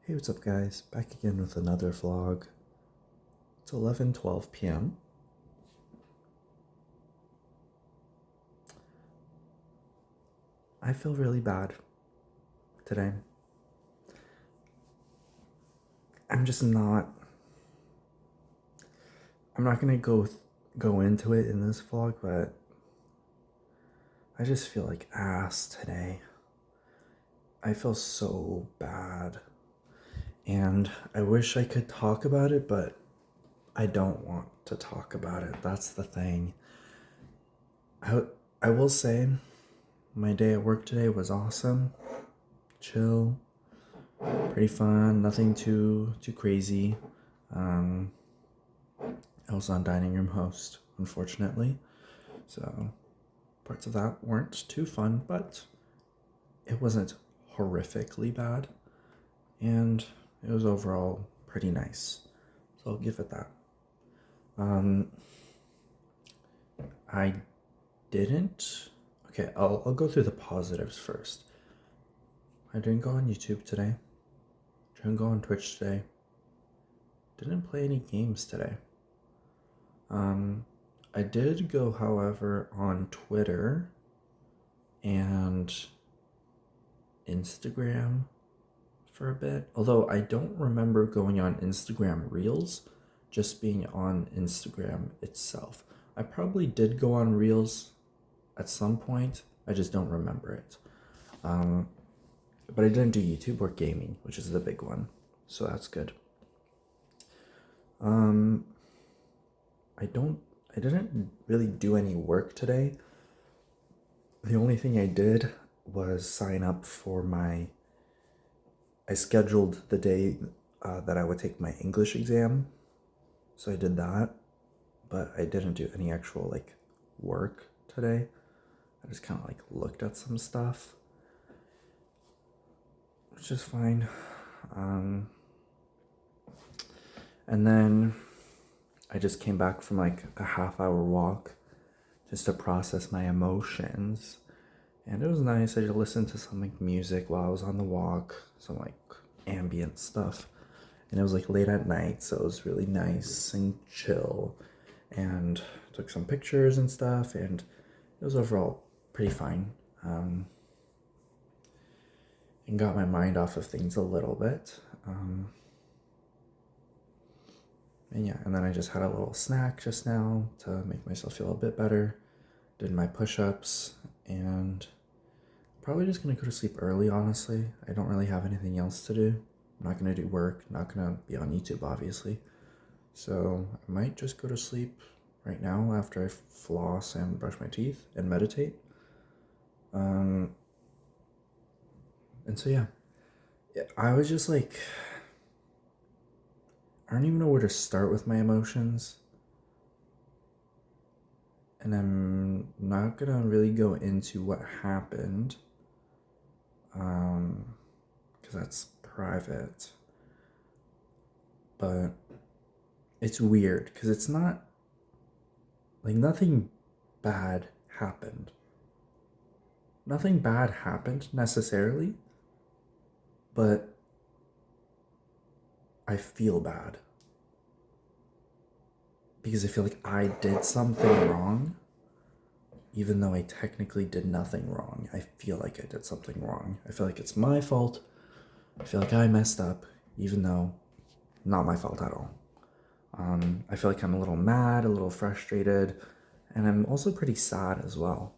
Hey, what's up, guys? Back again with another vlog. It's 11:12 p.m. I feel really bad today. I'm just not. I'm not gonna go into it in this vlog, but I just feel like ass today. I feel so bad, and I wish I could talk about it, but I don't want to talk about it. That's the thing. I I will say, my day at work today was awesome, chill, pretty fun. Nothing too crazy. Um, I was on dining room host, unfortunately, so parts of that weren't too fun, but it wasn't horrifically bad, and it was overall pretty nice. So I'll give it that. Um, I didn't. Okay, I'll go through the positives first. I didn't go on YouTube today. Didn't go on Twitch today. Didn't play any games today. I did go, however, on Twitter and Instagram for a bit. Although I don't remember going on Instagram Reels, just being on Instagram itself. I probably did go on Reels at some point. I just don't remember it. But I didn't do YouTube or gaming, which is the big one. So that's good. I didn't really do any work today. The only thing I did was sign up for I scheduled the day that I would take my English exam. So I did that, but I didn't do any actual work today. I just kind of looked at some stuff, which is fine. And then I just came back from a half-hour walk just to process my emotions. And it was nice. I just listened to some music while I was on the walk, some ambient stuff. And it was late at night, so it was really nice and chill. And took some pictures and stuff, and it was overall pretty fine. And got my mind off of things a little bit. And yeah, and then I just had a little snack just now to make myself feel a bit better. Did my push-ups, and probably just gonna go to sleep early, honestly. I don't really have anything else to do. I'm not gonna do work, not gonna be on YouTube, obviously. So I might just go to sleep right now after I floss and brush my teeth and meditate. And so yeah, I was just I don't even know where to start with my emotions. And I'm not gonna really go into what happened, because that's private. But it's weird, because it's not, nothing bad happened. Nothing bad happened necessarily, but I feel bad. Because I feel like I did something wrong, even though I technically did nothing wrong. I feel like I did something wrong. I feel like it's my fault. I feel like I messed up, even though not my fault at all. I feel like I'm a little mad, a little frustrated, and I'm also pretty sad as well.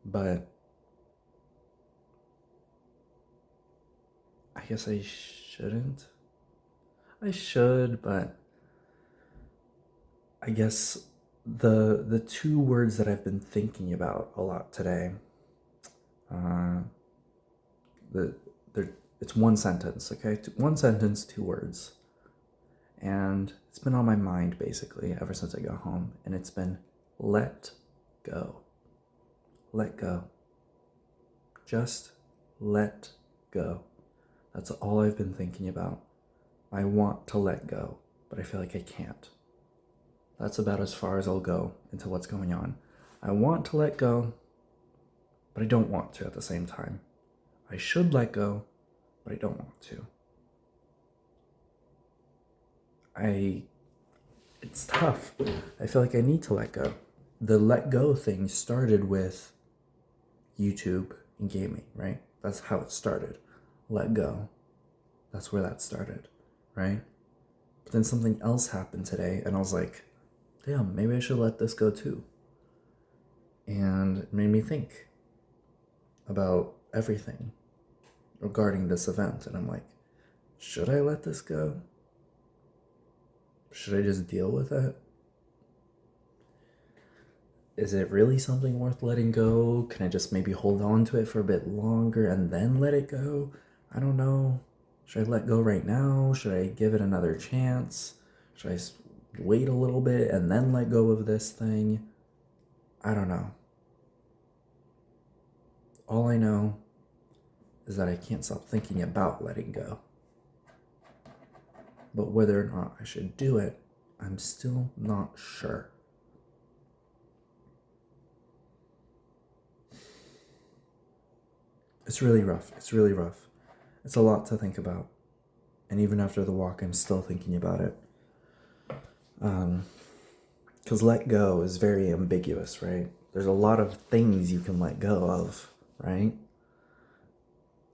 But I guess I shouldn't. I should, but I guess the two words that I've been thinking about a lot today, it's one sentence, okay? One sentence, two words. And it's been on my mind basically ever since I got home, and it's been let go. Let go. Just let go. That's all I've been thinking about. I want to let go, but I feel like I can't. That's about as far as I'll go into what's going on. I want to let go, but I don't want to at the same time. I should let go, but but I don't want to. It's tough. I feel like I need to let go. The let go thing started with YouTube and gaming, right? That's how it started. Let go. That's where that started, right? But then something else happened today, and I was like, damn, maybe I should let this go too. And it made me think about everything regarding this event. And I'm like, should I let this go? Should I just deal with it? Is it really something worth letting go? Can I just maybe hold on to it for a bit longer and then let it go? I don't know. Should I let go right now? Should I give it another chance? Should I wait a little bit and then let go of this thing? I don't know. All I know is that I can't stop thinking about letting go. But whether or not I should do it, I'm still not sure. It's really rough. It's really rough. It's a lot to think about. And even after the walk, I'm still thinking about it. Because let go is very ambiguous, right? There's a lot of things you can let go of, right?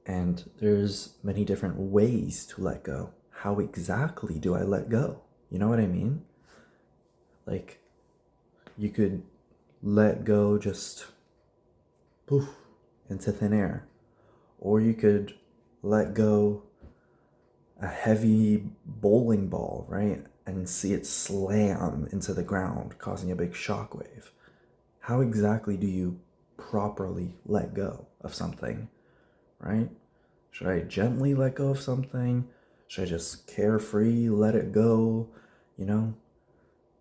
And there's many different ways to let go. How exactly do I let go? You know what I mean? Like, you could let go just poof into thin air. Or you could let go a heavy bowling ball, right? And see it slam into the ground, causing a big shockwave. How exactly do you properly let go of something, right? Should I gently let go of something? Should I just carefree let it go? You know?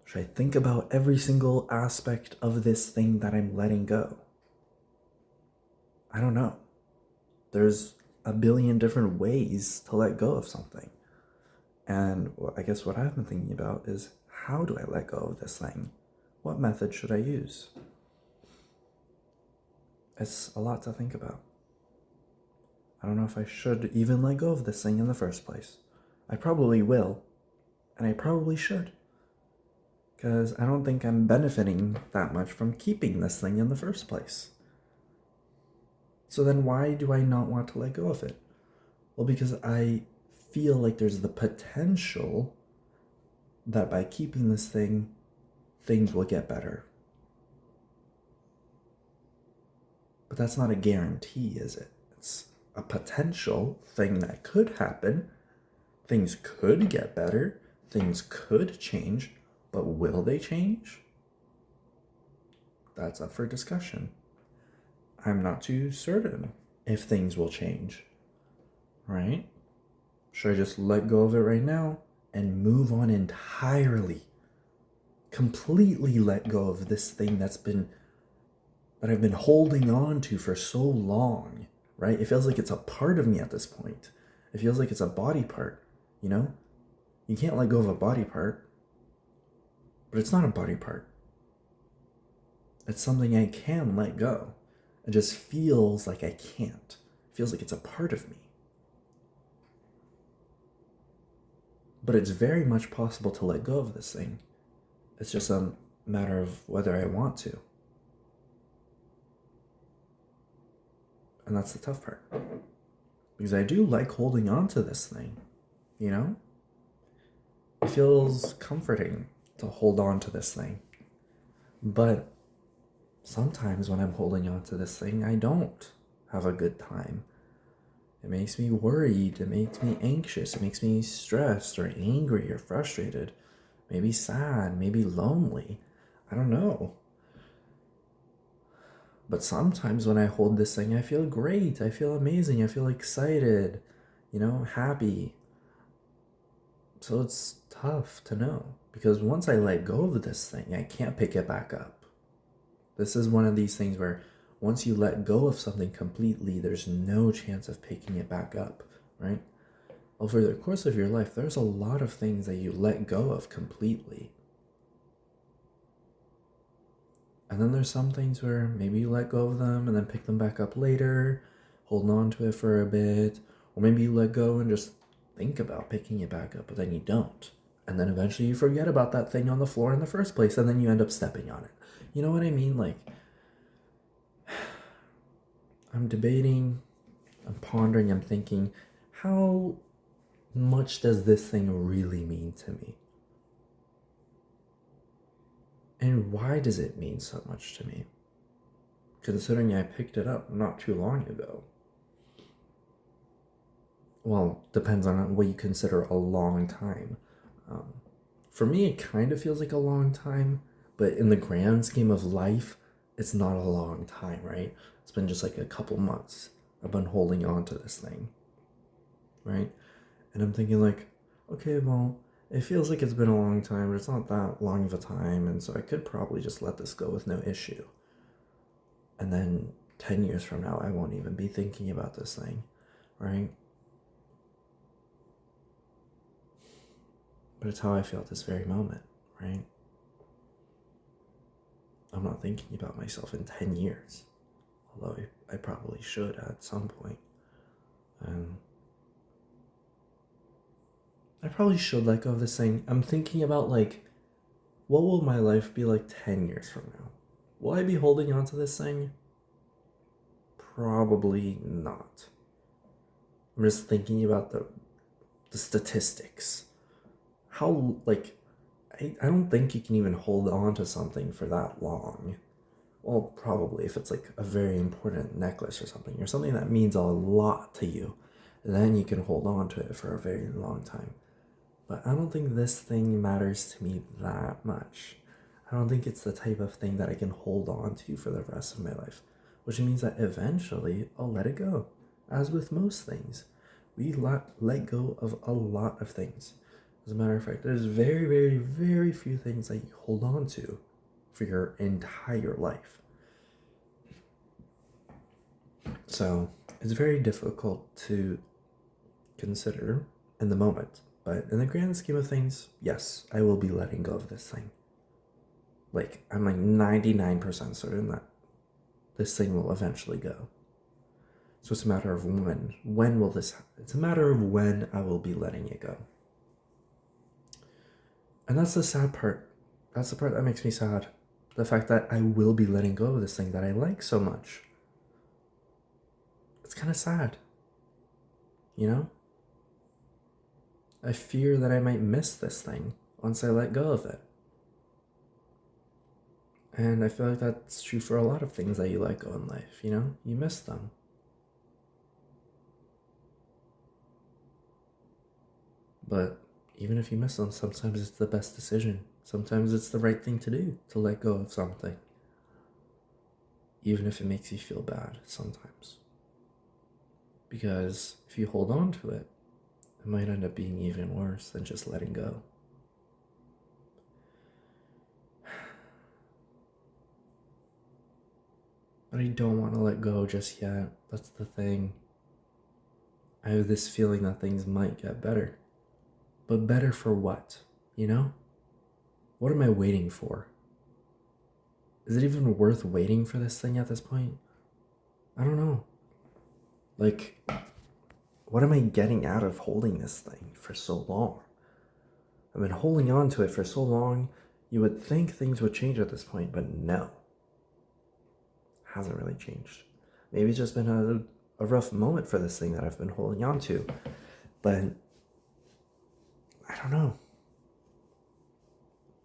Should I think about every single aspect of this thing that I'm letting go? I don't know. There's a billion different ways to let go of something. And I guess what I've been thinking about is, how do I let go of this thing? What method should I use? It's a lot to think about. I don't know if I should even let go of this thing in the first place. I probably will, and I probably should. Because I don't think I'm benefiting that much from keeping this thing in the first place. So then why do I not want to let go of it? Well, because I feel like there's the potential that by keeping this thing, things will get better. But that's not a guarantee, is it? It's a potential thing that could happen. Things could get better. Things could change. But will they change? That's up for discussion. I'm not too certain if things will change. Right? Should I just let go of it right now and move on entirely? Completely let go of this thing that I've been holding on to for so long, right? It feels like it's a part of me at this point. It feels like it's a body part, you know? You can't let go of a body part, but it's not a body part. It's something I can let go. It just feels like I can't. It feels like it's a part of me. But it's very much possible to let go of this thing. It's just a matter of whether I want to. And that's the tough part. Because I do like holding on to this thing, you know? It feels comforting to hold on to this thing. But sometimes when I'm holding on to this thing, I don't have a good time. It makes me worried, it makes me anxious, it makes me stressed or angry or frustrated, maybe sad, maybe lonely. I don't know. But sometimes when I hold this thing, I feel great, I feel amazing, I feel excited, happy. So it's tough to know, because once I let go of this thing, I can't pick it back up. This is one of these things where once you let go of something completely, there's no chance of picking it back up, right? Over the course of your life, there's a lot of things that you let go of completely. And then there's some things where maybe you let go of them and then pick them back up later, hold on to it for a bit, Or maybe you let go and just think about picking it back up, but then you don't. And then eventually you forget about that thing on the floor in the first place, and then you end up stepping on it. You know what I mean? Like, I'm debating, I'm pondering, I'm thinking, how much does this thing really mean to me? And why does it mean so much to me? Considering I picked it up not too long ago. Well, depends on what you consider a long time. For me, it kind of feels like a long time, but in the grand scheme of life, it's not a long time, right? It's been just like a couple months. I've been holding on to this thing, right? And I'm thinking, like, okay, well, it feels like it's been a long time, but it's not that long of a time, and so I could probably just let this go with no issue. And then 10 years from now, I won't even be thinking about this thing, right? But it's how I feel at this very moment, right? I'm not thinking about myself in 10 years, although I probably should at some point. And I probably should let go of this thing. I'm thinking about, like, what will my life be like 10 years from now? Will I be holding on to this thing? Probably not. I'm just thinking about the statistics. How, like, I don't think you can even hold on to something for that long. Well, probably if it's like a very important necklace or something that means a lot to you, then you can hold on to it for a very long time. But I don't think this thing matters to me that much. I don't think it's the type of thing that I can hold on to for the rest of my life, which means that eventually I'll let it go. As with most things, we let go of a lot of things. As a matter of fact, there's very, very, very few things that you hold on to for your entire life. So it's very difficult to consider in the moment. But in the grand scheme of things, yes, I will be letting go of this thing. Like, I'm like 99% certain that this thing will eventually go. So it's a matter of when. When will this happen? It's a matter of when I will be letting it go. And that's the sad part. That's the part that makes me sad. The fact that I will be letting go of this thing that I like so much. It's kind of sad. You know? I fear that I might miss this thing once I let go of it. And I feel like that's true for a lot of things that you let go in life, you know? You miss them. But even if you miss them, sometimes it's the best decision. Sometimes it's the right thing to do to let go of something. Even if it makes you feel bad sometimes. Because if you hold on to it, it might end up being even worse than just letting go. But I don't want to let go just yet. That's the thing. I have this feeling that things might get better. But better for what? You know? What am I waiting for? Is it even worth waiting for this thing at this point? I don't know. Like, what am I getting out of holding this thing for so long? I've been holding on to it for so long, you would think things would change at this point, but no. Hasn't really changed. Maybe it's just been a rough moment for this thing that I've been holding on to. But I don't know.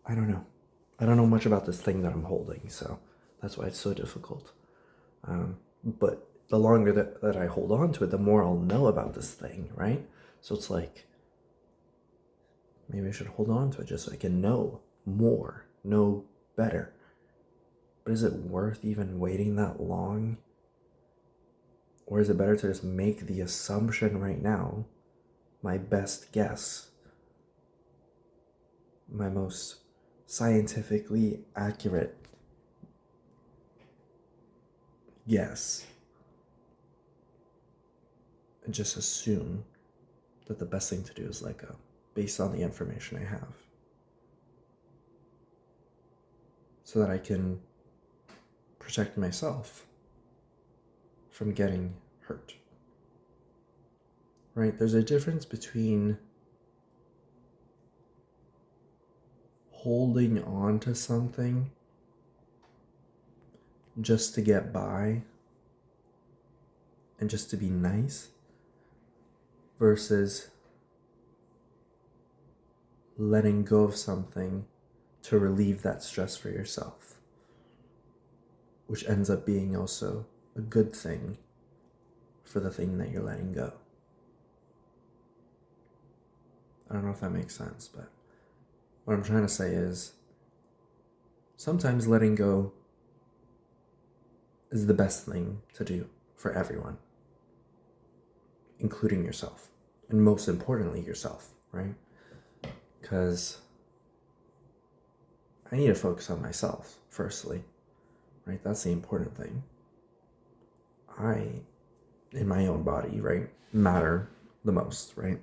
I don't know much about this thing that I'm holding, so that's why it's so difficult. But the longer that I hold on to it, the more I'll know about this thing, right? So it's like, maybe I should hold on to it just so I can know more, know better. But is it worth even waiting that long? Or is it better to just make the assumption right now, my best guess, my most scientifically accurate guess, and just assume that the best thing to do is let go, based on the information I have, so that I can protect myself from getting hurt. right? There's a difference between holding on to something just to get by and just to be nice versus letting go of something to relieve that stress for yourself, which ends up being also a good thing for the thing that you're letting go. I don't know if that makes sense, but what I'm trying to say is sometimes letting go is the best thing to do for everyone, including yourself, and most importantly, yourself, right? Because I need to focus on myself, firstly, right? That's the important thing. I, in my own body, right, matter the most, right?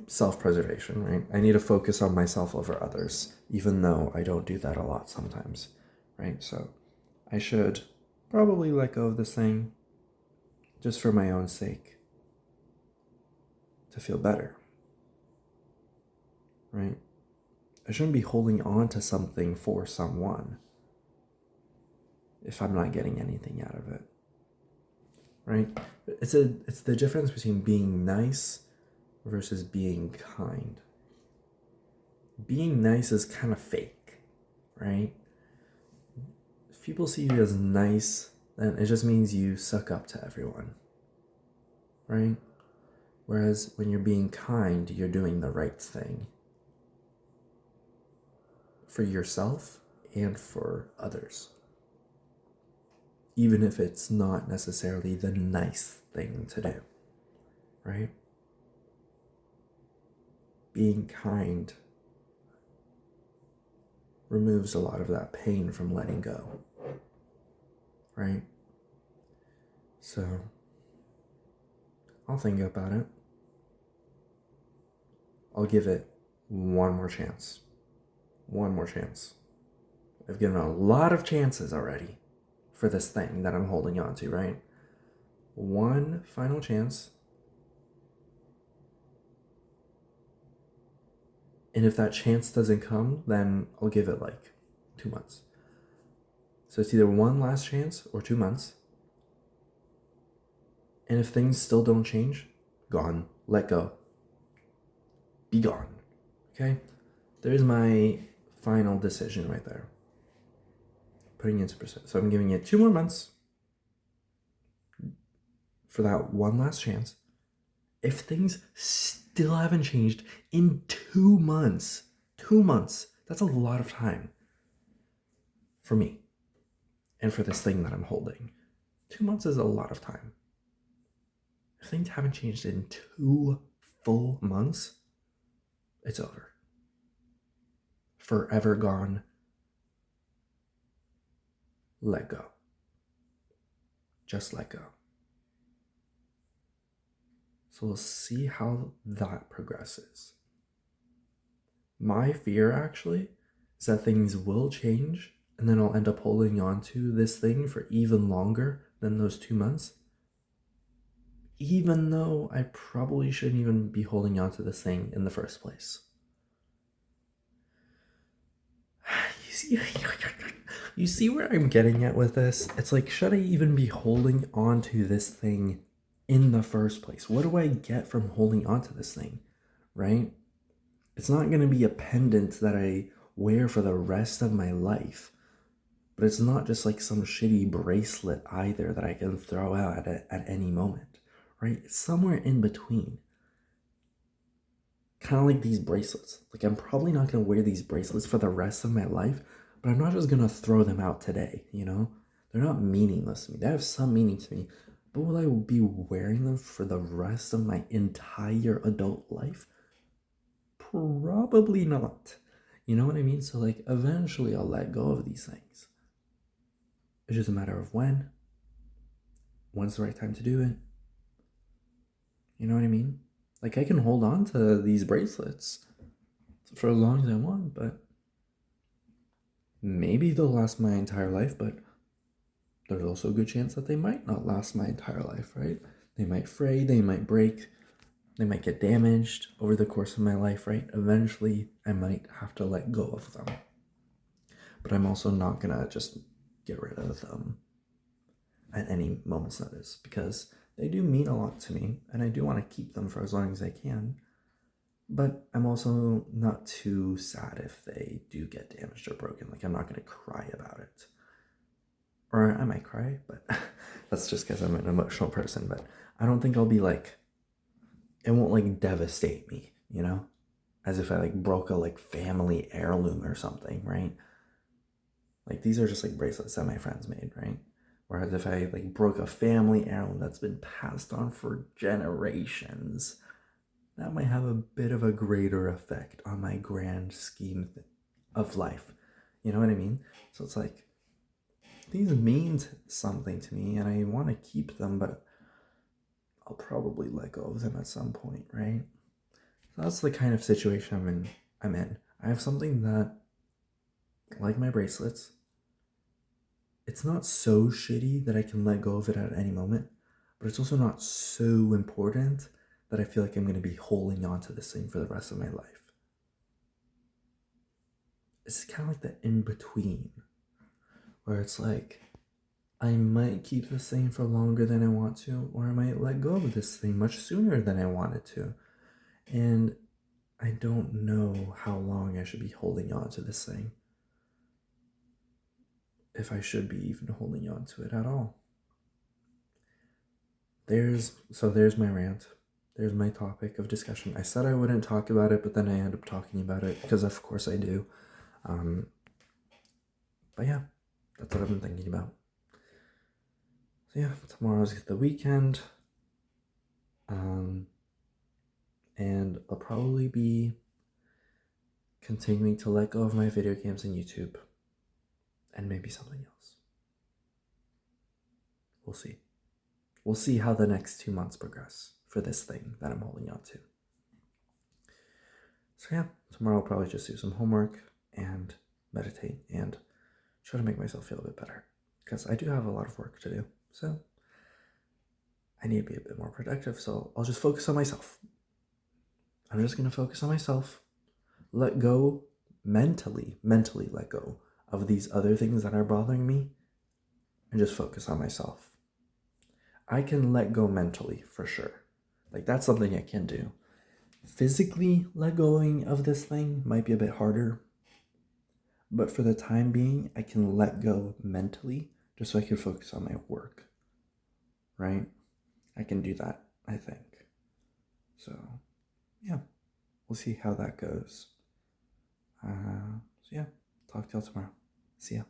Self-preservation, right? I need to focus on myself over others, even though I don't do that a lot sometimes, right? So I should probably let go of this thing just for my own sake, to feel better, right? I shouldn't be holding on to something for someone if I'm not getting anything out of it, right? It's the difference between being nice versus being kind. Being nice is kind of fake, right? If people see you as nice, then it just means you suck up to everyone, right? Whereas when you're being kind, you're doing the right thing for yourself and for others, even if it's not necessarily the nice thing to do, right? Being kind removes a lot of that pain from letting go, right? So I'll think about it. I'll give it one more chance. One more chance. I've given a lot of chances already for this thing that I'm holding on to, right? One final chance. And if that chance doesn't come, then I'll give it like 2 months. So it's either one last chance or 2 months. And if things still don't change, gone. Let go. Be gone. Okay? There's my final decision right there. Putting it into percent. So I'm giving it 2 more months for that one last chance. If things still haven't changed in 2 months, 2 months, that's a lot of time for me and for this thing that I'm holding. 2 months is a lot of time. If things haven't changed in 2 full months, it's over. Forever gone. Let go. Just let go. So we'll see how that progresses. My fear actually is that things will change and then I'll end up holding on to this thing for even longer than those 2 months. Even though I probably shouldn't even be holding on to this thing in the first place. You see where I'm getting at with this? It's like, should I even be holding on to this thing in the first place? What do I get from holding on to this thing, right? It's not going to be a pendant that I wear for the rest of my life. But it's not just like some shitty bracelet either that I can throw out at any moment, right? It's somewhere in between. Kind of like these bracelets. Like, I'm probably not going to wear these bracelets for the rest of my life, but I'm not just going to throw them out today, you know? They're not meaningless to me. They have some meaning to me, but will I be wearing them for the rest of my entire adult life? Probably not. You know what I mean? So, like, eventually I'll let go of these things. It's just a matter of when. When's the right time to do it? You know what I mean? Like, I can hold on to these bracelets for as long as I want, but maybe they'll last my entire life, but there's also a good chance that they might not last my entire life, right? They might fray, they might break, they might get damaged over the course of my life, right? Eventually, I might have to let go of them. But I'm also not gonna just get rid of them at any moment's notice because they do mean a lot to me and I do want to keep them for as long as I can. But I'm also not too sad if they do get damaged or broken. Like, I'm not going to cry about it. Or I might cry, but that's just because I'm an emotional person. But I don't think I'll be like, it won't like devastate me, you know? As if I like broke a like family heirloom or something, right? Like, these are just like bracelets that my friends made, right? Whereas if I like broke a family heirloom that's been passed on for generations, that might have a bit of a greater effect on my grand scheme of life. You know what I mean? So it's like, these mean something to me and I want to keep them, but I'll probably let go of them at some point, right? So that's the kind of situation I'm in. I have something that, like my bracelets, it's not so shitty that I can let go of it at any moment, but it's also not so important that I feel like I'm going to be holding on to this thing for the rest of my life. It's kind of like the in between, where it's like, I might keep this thing for longer than I want to, or I might let go of this thing much sooner than I wanted to. And I don't know how long I should be holding on to this thing. If I should be even holding on to it at all. There's my rant. There's my topic of discussion. I said I wouldn't talk about it, but then I end up talking about it because of course I do. But yeah, that's what I've been thinking about. So yeah, tomorrow's the weekend. And I'll probably be continuing to let go of my video games and YouTube. And maybe something else. We'll see. We'll see how the next 2 months progress for this thing that I'm holding on to. So yeah, tomorrow I'll probably just do some homework and meditate and try to make myself feel a bit better. Because I do have a lot of work to do. So I need to be a bit more productive. So I'll just focus on myself. I'm just going to focus on myself. Let go, mentally let go of these other things that are bothering me and just focus on myself. I can let go mentally for sure. Like, that's something I can do. Physically let going of this thing might be a bit harder, but for the time being, I can let go mentally just so I can focus on my work, right? I can do that, I think. So, yeah, we'll see how that goes. So yeah, talk to y'all tomorrow. See ya.